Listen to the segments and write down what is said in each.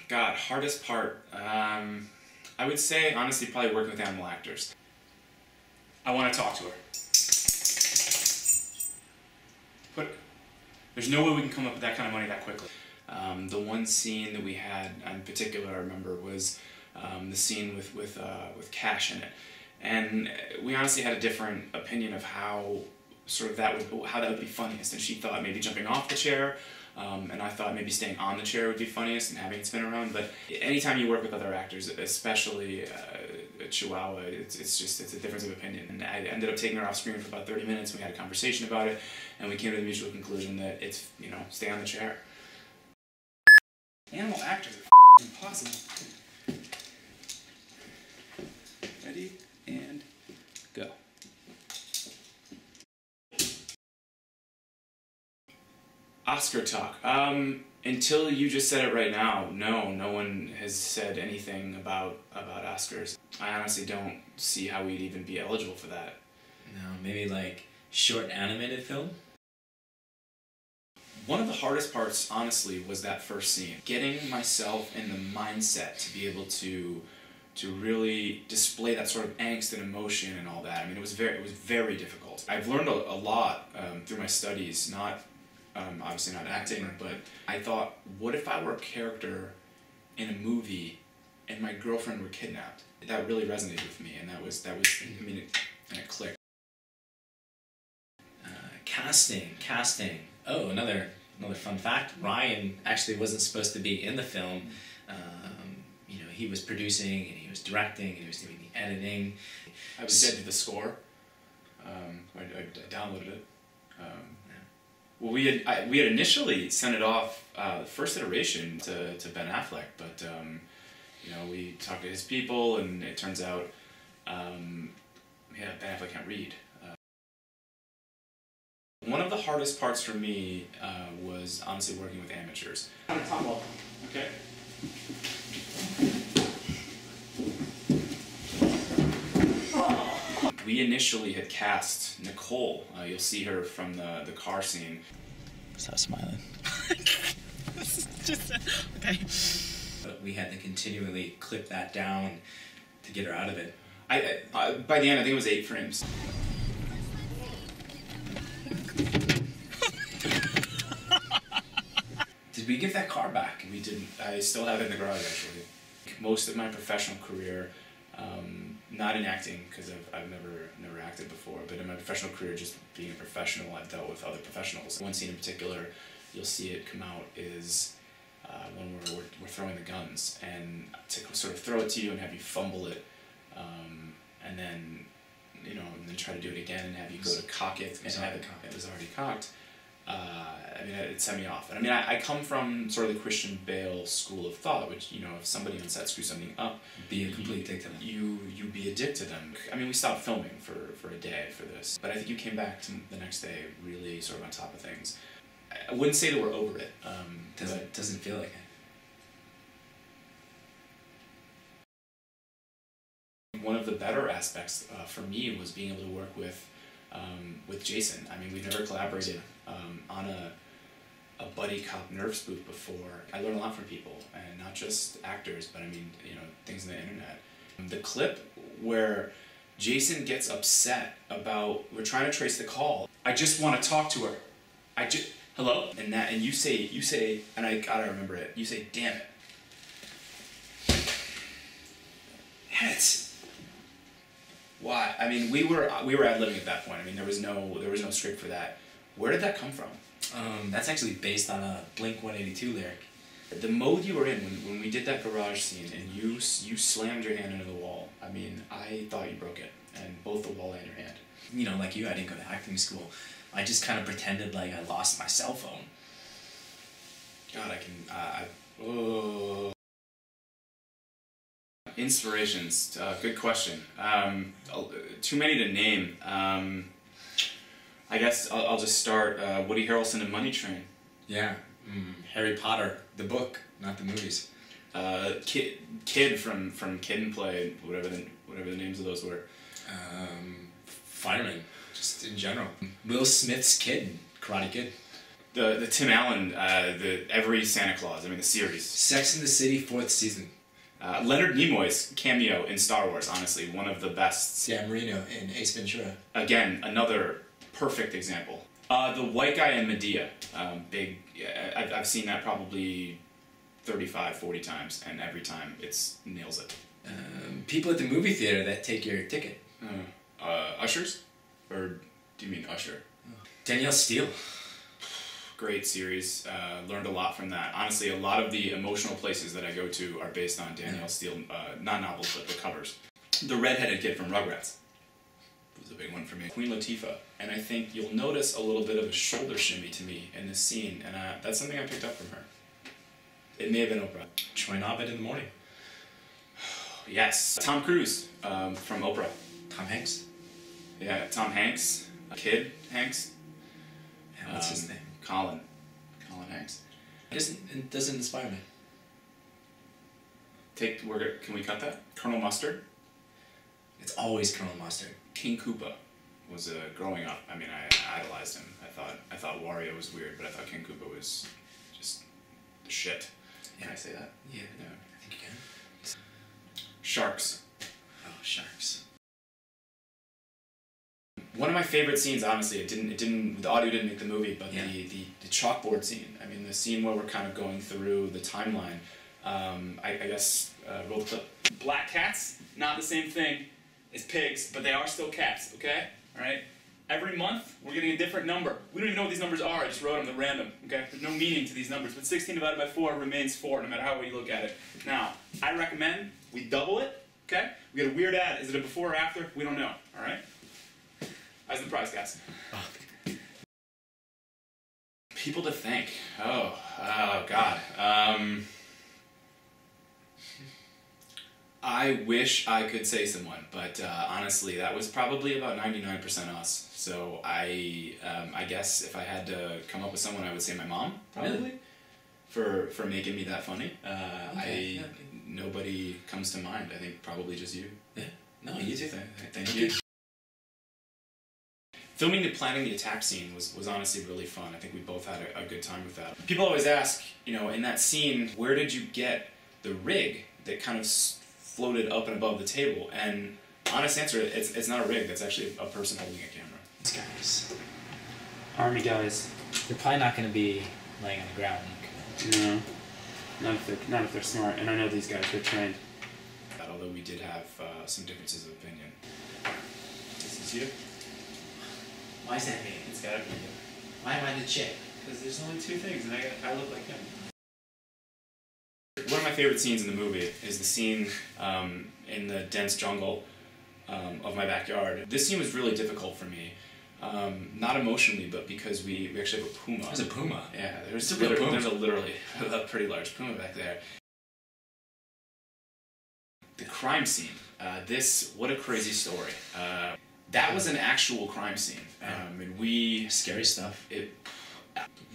God, hardest part. I would say, honestly, probably working with animal actors. I want to talk to her. There's no way we can come up with that kind of money that quickly. The one scene that we had in particular, I remember, was the scene with Cash in it, and we honestly had a different opinion of how that would be funniest. And she thought maybe jumping off the chair, and I thought maybe staying on the chair would be funniest and having it spin around. But anytime you work with other actors, especially Chihuahua, it's a difference of opinion. And I ended up taking her off screen for about 30 minutes. And we had a conversation about it, and we came to the mutual conclusion that it's, stay on the chair. Animal actors are impossible. Ready, and go. Oscar talk. Until you just said it right now, no one has said anything about Oscars. I honestly don't see how we'd even be eligible for that. No, maybe like short animated film? One of the hardest parts, honestly, was that first scene. Getting myself in the mindset to be able to really display that sort of angst and emotion and all that. I mean, it was very difficult. I've learned a lot through my studies, not obviously not acting, but I thought, what if I were a character in a movie and my girlfriend were kidnapped? That really resonated with me, and that was I mean, it clicked. Casting. Oh, another fun fact. Ryan actually wasn't supposed to be in the film. He was producing, and he was directing, and he was doing the editing. I was dead to the score. I downloaded it. Well, we had initially sent it off the first iteration to Ben Affleck, but we talked to his people, and it turns out, Ben Affleck can't read. One of the hardest parts for me was honestly working with amateurs. Okay. We initially had cast Nicole. You'll see her from the car scene. Stop smiling. This is just okay. But we had to continually clip that down to get her out of it. By the end, I think it was 8 frames. Did we give that car back? We didn't. I still have it in the garage, actually. Most of my professional career, not in acting, because I've never acted before, but in my professional career, just being a professional, I've dealt with other professionals. One scene in particular, you'll see it come out, is when we're throwing the guns, and to sort of throw it to you and have you fumble it, and then and then try to do it again and have you go to cock it and have it was already cocked. It set me off. And I come from sort of the Christian Bale school of thought, which, if somebody on set screws something up, be a complete dick to them. You be a dick to them. We stopped filming for a day for this, but I think you came back to the next day really sort of on top of things. I wouldn't say that we're over it. Doesn't feel like it. One of the better aspects for me was being able to work with Jason. We've never collaborated on a buddy cop nerve spoof before. I learned a lot from people, and not just actors, but things on the internet. The clip where Jason gets upset about, we're trying to trace the call. I just want to talk to her. Hello? And you say, and I gotta remember it. You say, damn it. Why? We were ad-libbing at that point. There was no script for that. Where did that come from? That's actually based on a Blink-182 lyric. The mode you were in when we did that garage scene, and you slammed your hand into the wall. I thought you broke it, and both the wall and your hand. Like you, I didn't go to acting school. I just kind of pretended like I lost my cell phone. God, Inspirations. Good question. Too many to name. I guess I'll just start. Woody Harrelson and Money Train. Yeah. Harry Potter, the book, not the movies. Kid from Kid and Play, whatever the names of those were. Fireman, just in general. Will Smith's Kid, Karate Kid. The Tim Allen, every Santa Claus. I mean, the series. Sex and the City 4th season. Leonard Nimoy's cameo in Star Wars, honestly, one of the best. Dan Marino in Ace Ventura. Again, another perfect example. The white guy in Medea, big. I've seen that probably 35, 40 times, and every time nails it. People at the movie theater that take your ticket. Ushers? Or do you mean Usher? Danielle Steele. Great series. Learned a lot from that. Honestly, a lot of the emotional places that I go to are based on Danielle Steele, not novels, but the covers. The redheaded kid from Rugrats was a big one for me. Queen Latifah. And I think you'll notice a little bit of a shoulder shimmy to me in this scene, and that's something I picked up from her. It may have been Oprah. Troy Nobbit in the morning. Yes. Tom Cruise from Oprah. Tom Hanks. Yeah, Tom Hanks. Kid Hanks. Yeah, what's his name? Colin Hanks. It doesn't inspire me. Can we cut that? Colonel Mustard. It's always Colonel Mustard. King Koopa was growing up. I mean, I idolized him. I thought Wario was weird, but I thought King Koopa was just the shit. Can I say that? Yeah. I think you can. Sharks. Oh, sharks. One of my favorite scenes, honestly, the audio didn't make the movie, but yeah. the chalkboard scene. I mean, the scene where we're kind of going through the timeline. I guess, roll the clip. Black cats, not the same thing as pigs, but they are still cats, okay? Alright? Every month, we're getting a different number. We don't even know what these numbers are, I just wrote them at random, okay? There's no meaning to these numbers, but 16 divided by 4 remains 4, no matter how you look at it. Now, I recommend we double it, okay? We get a weird ad. Is it a before or after? We don't know, alright? How's the prize, guys? People to thank. Oh God. I wish I could say someone, but honestly, that was probably about 99% us. So I guess if I had to come up with someone, I would say my mom, probably, for making me that funny. Nobody comes to mind. I think probably just you. Yeah. No, you too. Thank you. Filming and planning the attack scene was honestly really fun. I think we both had a good time with that. People always ask, in that scene, where did you get the rig that kind of floated up and above the table? And honest answer, it's not a rig. That's actually a person holding a camera. These guys. Army guys. They're probably not going to be laying on the ground. No. Not if they're smart. And I know these guys, they're trained. Although we did have some differences of opinion. This is you? Why is that me? It's gotta be you. Why am I the chick? Because there's only two things, and I look like him. One of my favorite scenes in the movie is the scene in the dense jungle of my backyard. This scene was really difficult for me. Not emotionally, but because we actually have a puma. There's a puma? Yeah, there's a puma. There's literally a pretty large puma back there. The crime scene. What a crazy story. That was an actual crime scene. And scary stuff.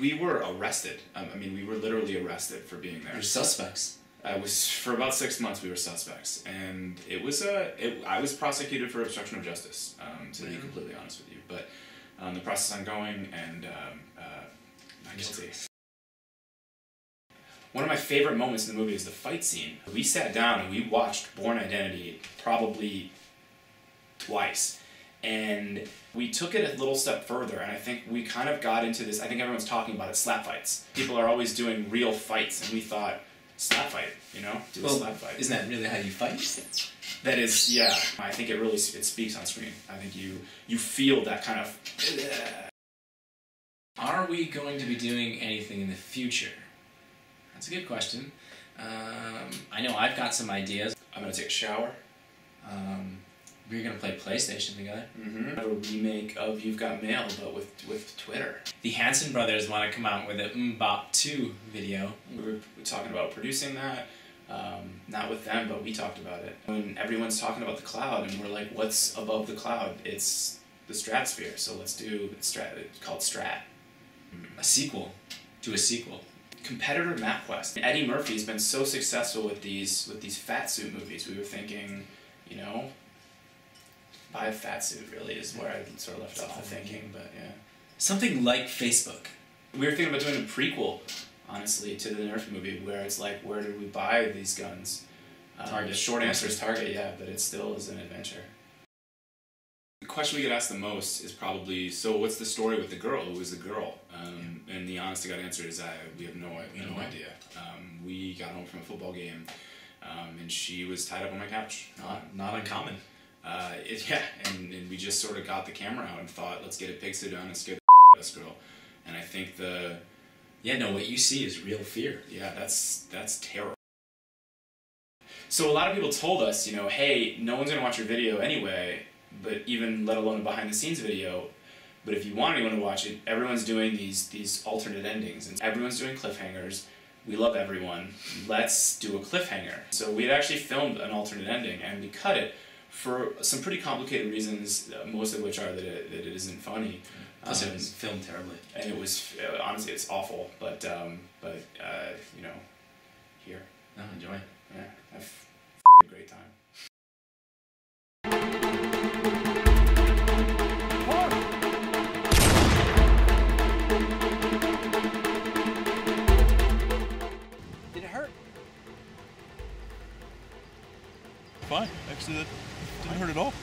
We were arrested. We were literally arrested for being there. You're suspects. For about 6 months we were suspects, and I was prosecuted for obstruction of justice, to be completely honest with you. But the process is ongoing, and not guilty. One of my favorite moments in the movie is the fight scene. We sat down and we watched Bourne Identity probably twice. And we took it a little step further, and I think we kind of got into this, I think everyone's talking about it, slap fights. People are always doing real fights, and we thought, slap fight, do a slap fight. Isn't that really how you fight? That is, yeah. I think it speaks on screen. I think you feel that kind of... Are we going to be doing anything in the future? That's a good question. I know I've got some ideas. I'm going to take a shower. We're going to play PlayStation together. Mm-hmm. A remake of You've Got Mail, but with Twitter. The Hanson brothers want to come out with a Mbop 2 video. We were talking about producing that. Not with them, but we talked about it. When everyone's talking about the cloud, and we're like, what's above the cloud? It's the stratosphere, so let's do it's called Strat. A sequel to a sequel. Competitor MapQuest. Eddie Murphy's been so successful with these fat suit movies. We were thinking, buy a fat suit really is where I sort of left off the thinking, but yeah. Something like Facebook. We were thinking about doing a prequel, honestly, to the Nerf movie, where it's like, where did we buy these guns? Target. The short answer is Target, yeah, but it still is an adventure. The question we get asked the most is probably, so what's the story with the girl? Who was the girl? And the honest to God answer is we have no idea. We got home from a football game, and she was tied up on my couch. Not uncommon. Yeah, and we just sort of got the camera out and thought, let's get a pig sit down and scare the out of this girl. And I think what you see is real fear. Yeah, that's terror. So a lot of people told us, hey, no one's gonna watch your video anyway, but even let alone a behind the scenes video. But if you want anyone to watch it, everyone's doing these alternate endings, and everyone's doing cliffhangers. We love everyone. Let's do a cliffhanger. So we had actually filmed an alternate ending, and we cut it for some pretty complicated reasons, most of which are that it isn't funny. Plus it was filmed terribly. And it was, honestly, it's awful, but here. No, enjoy. Yeah, have a great time. Did it hurt? Fine. Actually, that didn't hurt at all.